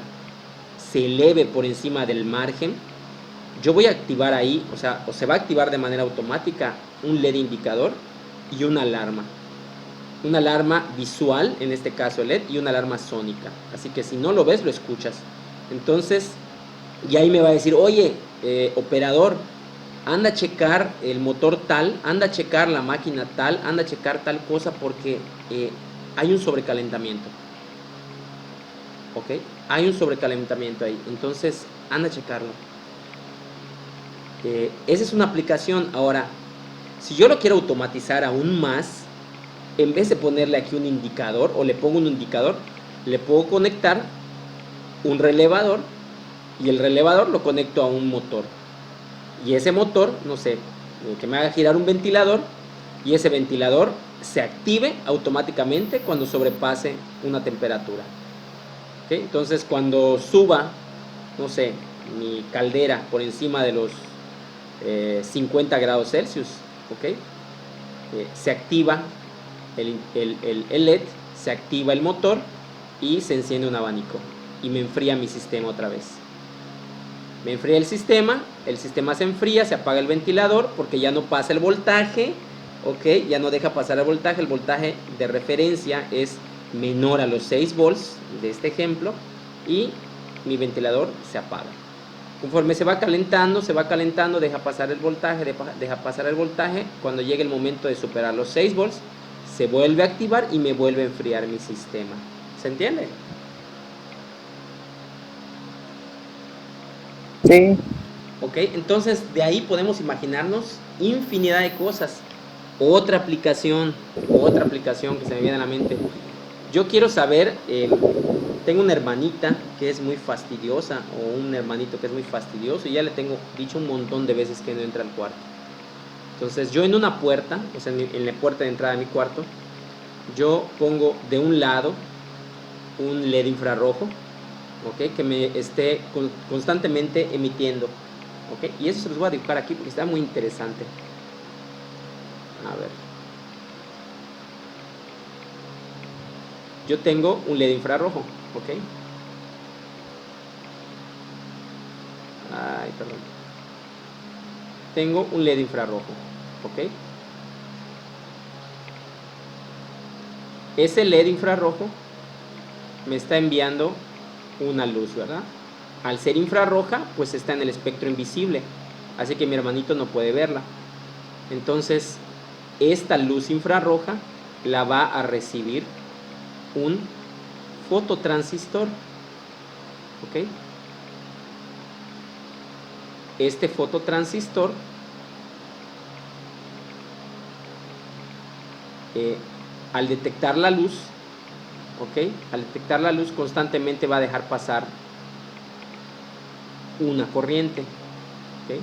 se eleve por encima del margen, yo voy a activar ahí, o sea, o se va a activar de manera automática un LED indicador y una alarma. Una alarma visual, en este caso LED, y una alarma sónica. Así que si no lo ves, lo escuchas. Entonces, y ahí me va a decir, oye, operador, anda a checar el motor tal, anda a checar la máquina tal, anda a checar tal cosa porque hay un sobrecalentamiento. ¿Ok? Hay un sobrecalentamiento ahí. Entonces, anda a checarlo. Esa es una aplicación. Ahora, si yo lo quiero automatizar aún más, en vez de ponerle aquí un indicador o le pongo un indicador, le puedo conectar un relevador y el relevador lo conecto a un motor. Y ese motor, no sé, que me haga girar un ventilador y ese ventilador se active automáticamente cuando sobrepase una temperatura. ¿Okay? Entonces, cuando suba, no sé, mi caldera por encima de los 50 grados Celsius, ¿ok? Se activa el LED, se activa el motor y se enciende un abanico y me enfría mi sistema otra vez. Me enfría el sistema se enfría, se apaga el ventilador porque ya no pasa el voltaje, ok, ya no deja pasar el voltaje de referencia es menor a los 6 volts de este ejemplo y mi ventilador se apaga. Conforme se va calentando, deja pasar el voltaje, cuando llegue el momento de superar los 6 volts, se vuelve a activar y me vuelve a enfriar mi sistema. ¿Se entiende? Sí. Ok, entonces de ahí podemos imaginarnos infinidad de cosas. Otra aplicación que se me viene a la mente. Yo quiero saber, tengo una hermanita que es muy fastidiosa o un hermanito que es muy fastidioso y ya le tengo dicho un montón de veces que no entra al cuarto. Entonces yo en una puerta, o sea en la puerta de entrada de mi cuarto, yo pongo de un lado un LED infrarrojo, ¿ok? Que me esté constantemente emitiendo, ¿ok? Y eso se los voy a dibujar aquí porque está muy interesante. A ver. Yo tengo un LED infrarrojo, ¿ok? Ay, perdón. Tengo un LED infrarrojo, ¿ok? Ese LED infrarrojo me está enviando una luz, ¿verdad? Al ser infrarroja, pues está en el espectro invisible, así que mi hermanito no puede verla. Entonces, esta luz infrarroja la va a recibir un fototransistor, ¿ok? Este fototransistor al detectar la luz, ¿ok? Al detectar la luz constantemente va a dejar pasar una corriente, ¿ok?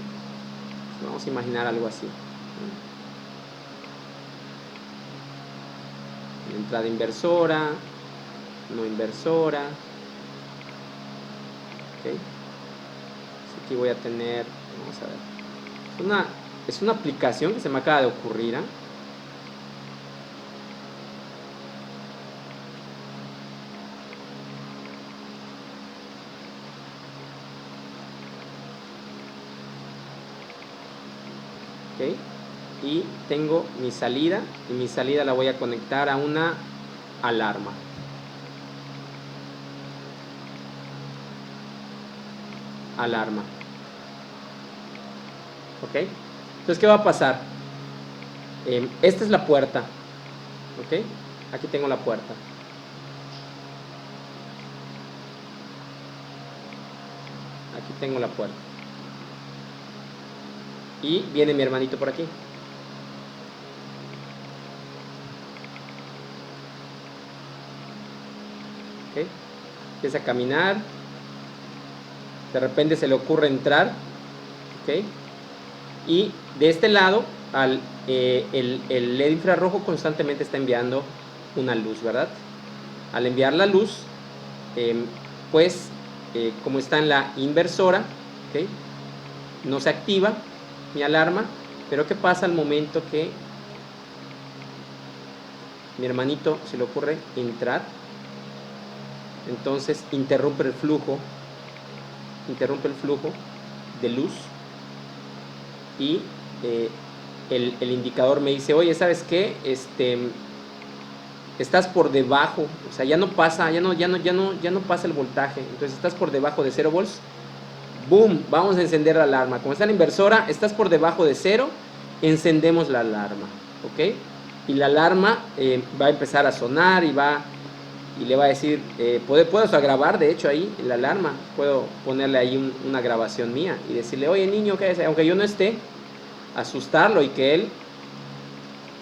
Vamos a imaginar algo así. Entrada inversora, no inversora, ¿ok? Aquí voy a tener, vamos a ver, es una aplicación que se me acaba de ocurrir, ¿eh? ¿Ok? Y tengo mi salida y mi salida la voy a conectar a una alarma. Alarma. ¿Ok? Entonces, ¿qué va a pasar? Esta es la puerta. ¿Ok? Aquí tengo la puerta. Aquí tengo la puerta. Y viene mi hermanito por aquí. ¿Ok? Empieza a caminar. De repente se le ocurre entrar. ¿Ok? Y de este lado, el LED infrarrojo constantemente está enviando una luz, ¿verdad? Al enviar la luz, pues, como está en la inversora, ¿ok? No se activa mi alarma, pero ¿qué pasa al momento que mi hermanito se le ocurre entrar? Entonces interrumpe el flujo de luz y el indicador me dice, oye, ¿sabes qué? Estás por debajo, o sea, ya no pasa el voltaje, entonces estás por debajo de 0 volts. Boom, vamos a encender la alarma. Como está la inversora, estás por debajo de 0, encendemos la alarma, ¿ok? Y la alarma va a empezar a sonar y le va a decir, puedo hasta grabar, de hecho, ahí la alarma, puedo ponerle ahí una grabación mía y decirle, oye niño, ¿qué es? Aunque yo no esté, asustarlo y que él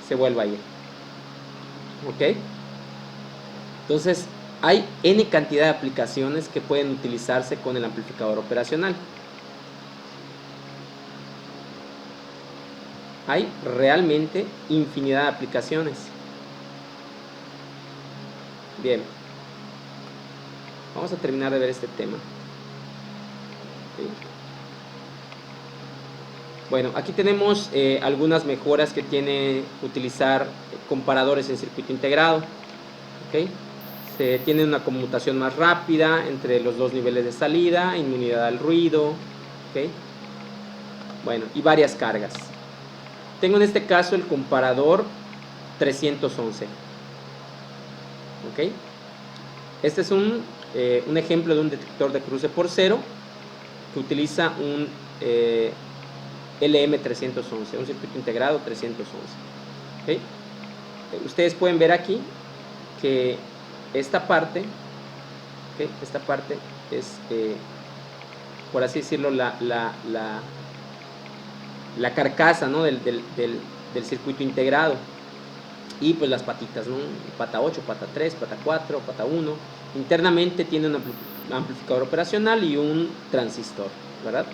se vuelva a ir, ¿ok? Entonces, hay N cantidad de aplicaciones que pueden utilizarse con el amplificador operacional. Hay realmente infinidad de aplicaciones. Bien. Vamos a terminar de ver este tema. ¿Sí? Bueno, aquí tenemos algunas mejoras que tiene utilizar comparadores en circuito integrado. ¿Ok? Se tiene una conmutación más rápida entre los dos niveles de salida, inmunidad al ruido. ¿Ok? Bueno, y varias cargas. Tengo en este caso el comparador 311. ¿Ok? Este es un ejemplo de un detector de cruce por cero que utiliza un LM311, un circuito integrado 311. ¿Okay? Ustedes pueden ver aquí que esta parte, ¿okay? Esta parte es, por así decirlo, la carcasa, ¿no? del circuito integrado. Y pues las patitas, ¿no? Pata 8, pata 3, pata 4, pata 1. Internamente tiene un amplificador operacional y un transistor, ¿verdad?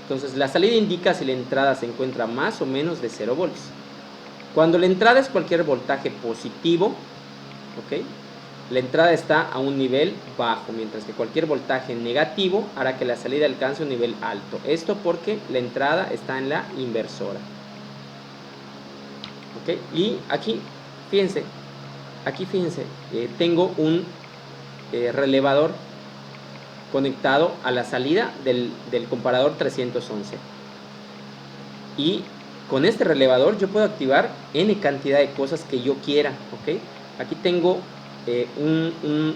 Entonces la salida indica si la entrada se encuentra más o menos de 0 volts. Cuando la entrada es cualquier voltaje positivo, ¿ok? La entrada está a un nivel bajo, mientras que cualquier voltaje negativo hará que la salida alcance un nivel alto. Esto porque la entrada está en la inversora. ¿Ok? Y aquí, fíjense, tengo un relevador conectado a la salida del comparador 311. Y con este relevador yo puedo activar N cantidad de cosas que yo quiera. ¿Ok? Aquí tengo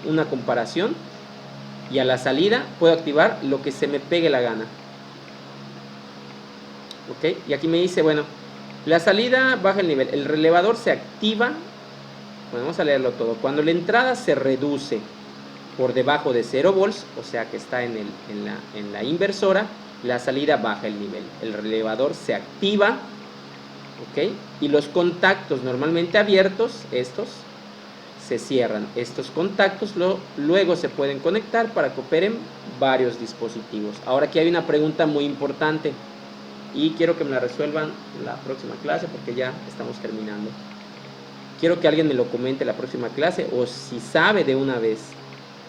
una comparación y a la salida puedo activar lo que se me pegue la gana. ¿Ok? Y aquí me dice, bueno, la salida baja el nivel, el relevador se activa. Bueno, vamos a leerlo todo. Cuando la entrada se reduce por debajo de 0 volts, o sea que está en la inversora, la salida baja el nivel. El relevador se activa, ¿ok? Y los contactos normalmente abiertos, estos, se cierran. Estos contactos luego se pueden conectar para que operen varios dispositivos. Ahora aquí hay una pregunta muy importante y quiero que me la resuelvan en la próxima clase porque ya estamos terminando. Quiero que alguien me lo comente en la próxima clase o si sabe de una vez.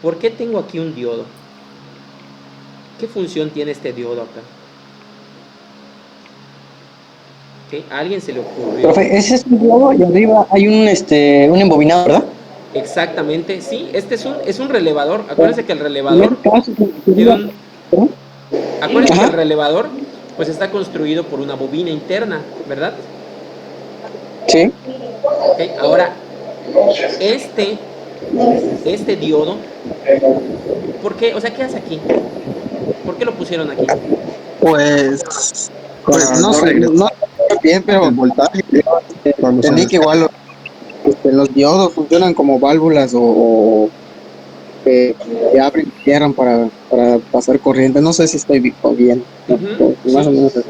¿Por qué tengo aquí un diodo? ¿Qué función tiene este diodo acá? ¿Okay? ¿A alguien se le ocurrió? Profe, ese es un globo y arriba hay un embobinado, ¿verdad? Exactamente, sí, este es un relevador. Acuérdense que el relevador ¿Perdón? acuérdense que el Ajá. relevador pues está construido por una bobina interna, ¿verdad? Sí. ¿Okay? Ahora, este diodo, ¿por qué? O sea, ¿qué hace aquí? ¿Por qué lo pusieron aquí? Pues no sé, no bien, pero El voltaje cuando se entendí que descarga. igual los diodos funcionan como válvulas que abren y cierran para pasar corriente. No sé si estoy bien, más o Sí, menos así.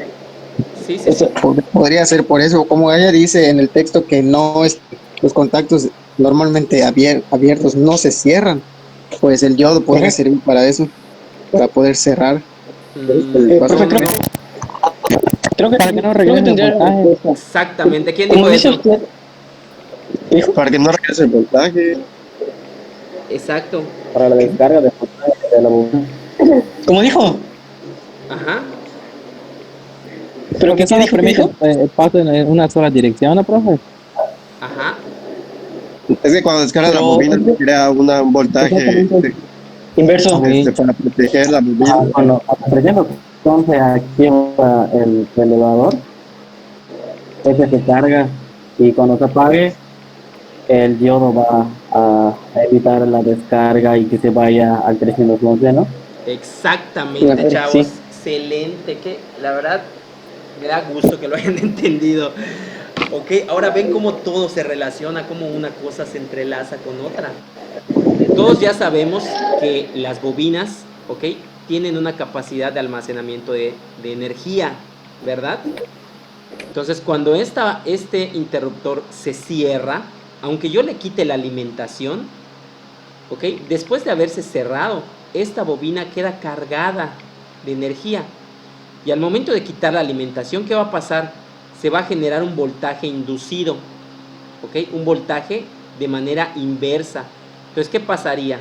sí, sí, sí. Podría ser por eso, como ella dice en el texto que no es, los contactos normalmente abiertos no se cierran, pues el diodo podría Correcto. servir para eso, para poder cerrar el paso. Profe, Creo que para que no creo que regrese el tendría la voltaje. respuesta. Exactamente. ¿Quién Como dijo dice eso? usted, ¿dijo? Para que no regrese el voltaje. Exacto. Para la descarga de voltaje de la bobina. ¿Cómo dijo? Ajá. ¿Pero Que qué solo dijo? ¿Qué permite dijo? el paso en una sola dirección, ¿no, profe? Ajá. Es que cuando descarga la Pero bobina se crea un voltaje exactamente inverso. Sí. para proteger la bobina. Bueno, por ejemplo, entonces aquí va el elevador, ese se carga y cuando se apague, el diodo va a evitar la descarga y que se vaya al 311, ¿no? Exactamente, chavos. Sí. Excelente. Que la verdad me da gusto que lo hayan entendido. Ok, ahora ven cómo todo se relaciona, cómo una cosa se entrelaza con otra. Todos ya sabemos que las bobinas, ok, tienen una capacidad de almacenamiento de energía, ¿verdad? Entonces, cuando este interruptor se cierra, aunque yo le quite la alimentación, ¿ok? Después de haberse cerrado, esta bobina queda cargada de energía. Y al momento de quitar la alimentación, ¿qué va a pasar? Se va a generar un voltaje inducido, ¿ok? Un voltaje de manera inversa. Entonces, ¿qué pasaría?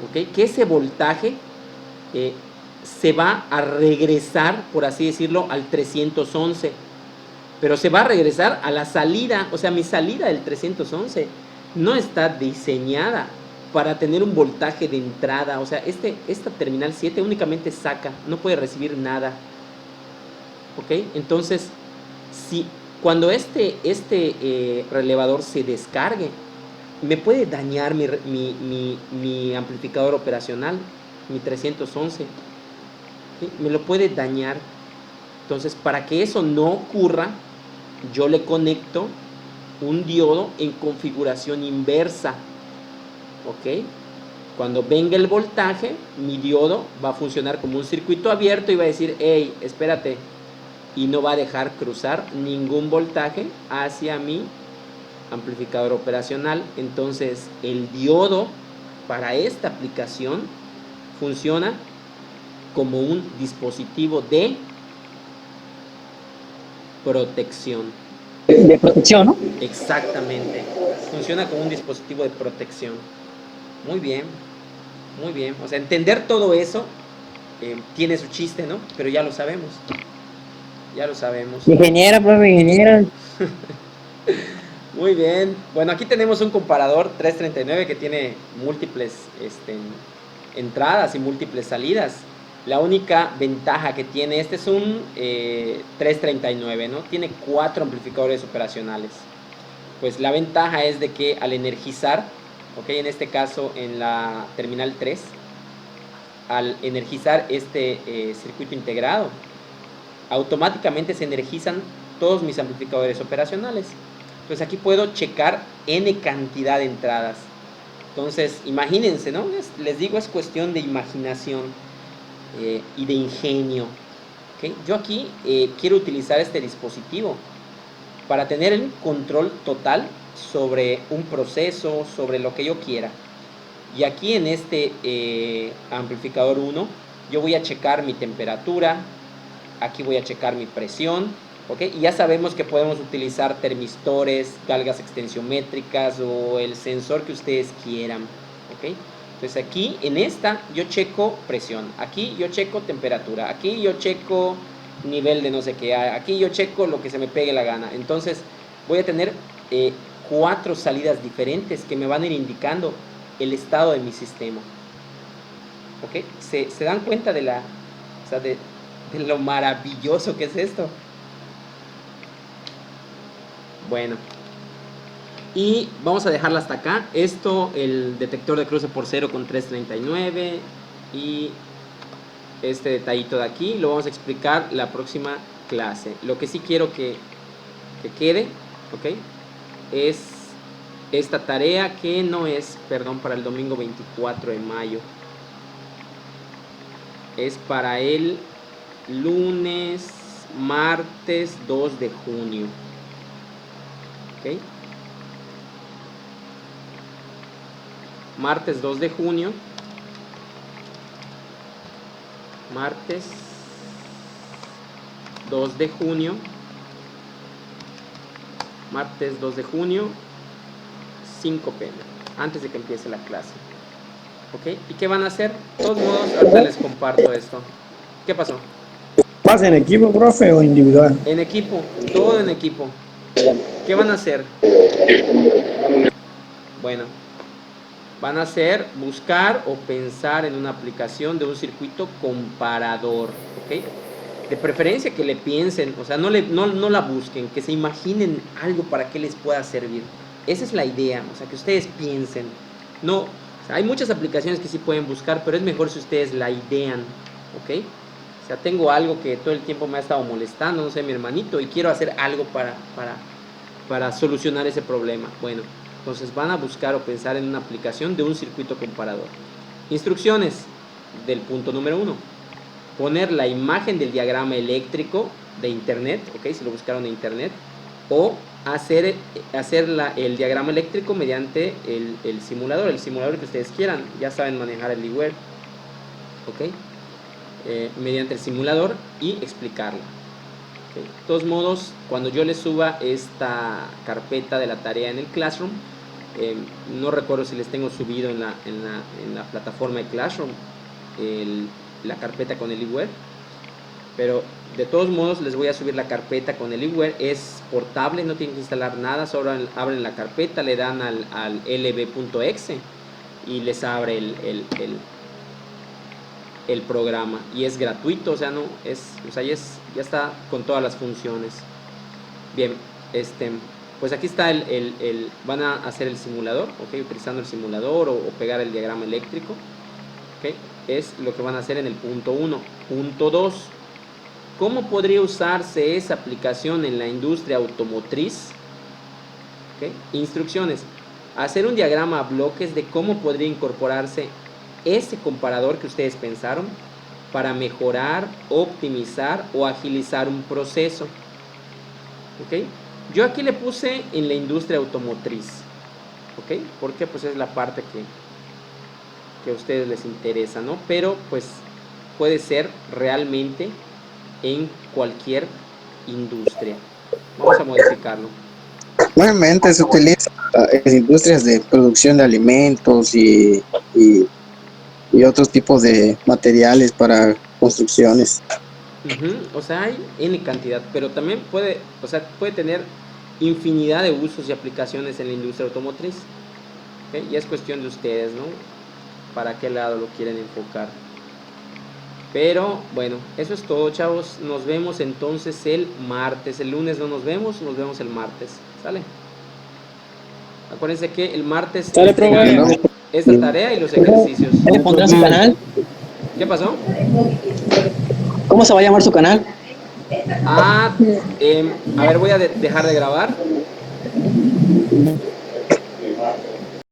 ¿Ok? Que ese voltaje se va a regresar, por así decirlo, al 311. pero se va a regresar a la salida. O sea, mi salida del 311 no está diseñada para tener un voltaje de entrada. O sea, esta terminal 7 únicamente saca, no puede recibir nada. ¿Ok? Entonces, si cuando este relevador se descargue, me puede dañar mi amplificador operacional, mi 311. ¿Sí? Me lo puede dañar. Entonces, para que eso no ocurra, yo le conecto un diodo en configuración inversa. ¿Ok? Cuando venga el voltaje, mi diodo va a funcionar como un circuito abierto y va a decir, hey, espérate, y no va a dejar cruzar ningún voltaje hacia mi amplificador operacional. Entonces, el diodo para esta aplicación funciona como un dispositivo de protección. De protección, ¿no? Exactamente. Funciona como un dispositivo de protección. Muy bien. Muy bien. O sea, entender todo eso tiene su chiste, ¿no? Pero ya lo sabemos. Ya lo sabemos. Ingeniera, profe, ingeniera. Muy bien. Bueno, aquí tenemos un comparador 339 que tiene múltiples entradas y múltiples salidas. La única ventaja que tiene, este es un 339, ¿no? Tiene 4 amplificadores operacionales. Pues la ventaja es de que al energizar, ok, en este caso en la terminal 3, al energizar este circuito integrado, automáticamente se energizan todos mis amplificadores operacionales. Entonces aquí puedo checar n cantidad de entradas. Entonces imagínense, ¿no? Les digo, es cuestión de imaginación y de ingenio. ¿Okay? Yo aquí quiero utilizar este dispositivo para tener el control total sobre un proceso, sobre lo que yo quiera. Y aquí en este amplificador 1, yo voy a checar mi temperatura, aquí voy a checar mi presión, ¿ok? Y ya sabemos que podemos utilizar termistores, galgas extensiométricas o el sensor que ustedes quieran, ¿ok? Entonces aquí en esta yo checo presión, aquí yo checo temperatura, aquí yo checo nivel de no sé qué, aquí yo checo lo que se me pegue la gana. Entonces voy a tener 4 salidas diferentes que me van a ir indicando el estado de mi sistema. ¿Ok? ¿Se dan cuenta de lo maravilloso que es esto? Bueno, y vamos a dejarla hasta acá. Esto, el detector de cruce por cero con 339 y este detallito de aquí lo vamos a explicar la próxima clase. Lo que sí quiero que quede, ¿ok? Es esta tarea que no es, perdón, para el domingo 24 de mayo. Es para el lunes, martes 2 de junio. ¿Ok? Martes 2 de junio. Martes 2 de junio. Martes 2 de junio, 5 pm, antes de que empiece la clase. ¿Ok? ¿Y qué van a hacer? De todos modos, ahorita les comparto esto. ¿Qué pasó? ¿Pasa en equipo, profe, o individual? En equipo, todo en equipo. ¿Qué van a hacer? Bueno, van a hacer, buscar o pensar en una aplicación de un circuito comparador, ¿ok? De preferencia que le piensen, o sea, no la busquen, que se imaginen algo para que les pueda servir. Esa es la idea, o sea, que ustedes piensen. No, o sea, hay muchas aplicaciones que sí pueden buscar, pero es mejor si ustedes la idean, ¿ok? O sea, tengo algo que todo el tiempo me ha estado molestando, no sé, mi hermanito, y quiero hacer algo para solucionar ese problema. Bueno, entonces van a buscar o pensar en una aplicación de un circuito comparador. Instrucciones del punto número 1. Poner la imagen del diagrama eléctrico de internet, ¿ok? Si lo buscaron en internet, o hacer el diagrama eléctrico mediante el simulador que ustedes quieran. Ya saben manejar el liware, ¿ok? Mediante el simulador y explicarlo. Okay. De todos modos, cuando yo les suba esta carpeta de la tarea en el Classroom, no recuerdo si les tengo subido en la plataforma de Classroom la carpeta con el eWare, pero De todos modos, les voy a subir la carpeta con el Iware. Es portable, no tienen que instalar nada. Solo abren la carpeta, le dan al lb.exe y les abre el programa. Y es gratuito, o sea, no es, o sea, ya está con todas las funciones. Bien, pues aquí está van a hacer el simulador, ¿ok? Utilizando el simulador o pegar el diagrama eléctrico, ¿ok? Es lo que van a hacer en el punto 1. Punto 2. ¿Cómo podría usarse esa aplicación en la industria automotriz? ¿Okay? Instrucciones. Hacer un diagrama a bloques de cómo podría incorporarse ese comparador que ustedes pensaron para mejorar, optimizar o agilizar un proceso. ¿Okay? Yo aquí le puse en la industria automotriz. ¿Ok? Porque pues es la parte que a ustedes les interesa, ¿no? Pero pues puede ser realmente en cualquier industria. Vamos a modificarlo. Normalmente se utiliza en industrias de producción de alimentos y otros tipos de materiales para construcciones. O sea, hay N cantidad, pero también puede tener infinidad de usos y aplicaciones en la industria automotriz. ¿Okay? Y es cuestión de ustedes, ¿no? Para qué lado lo quieren enfocar. Pero bueno, eso es todo, chavos. Nos vemos entonces el martes. El lunes no nos vemos el martes. ¿Sale? Acuérdense que el martes Sale, profe. esta tarea y los ejercicios. ¿Qué le pondrá su canal? ¿Qué pasó? ¿Cómo se va a llamar su canal? A ver, voy a dejar de grabar.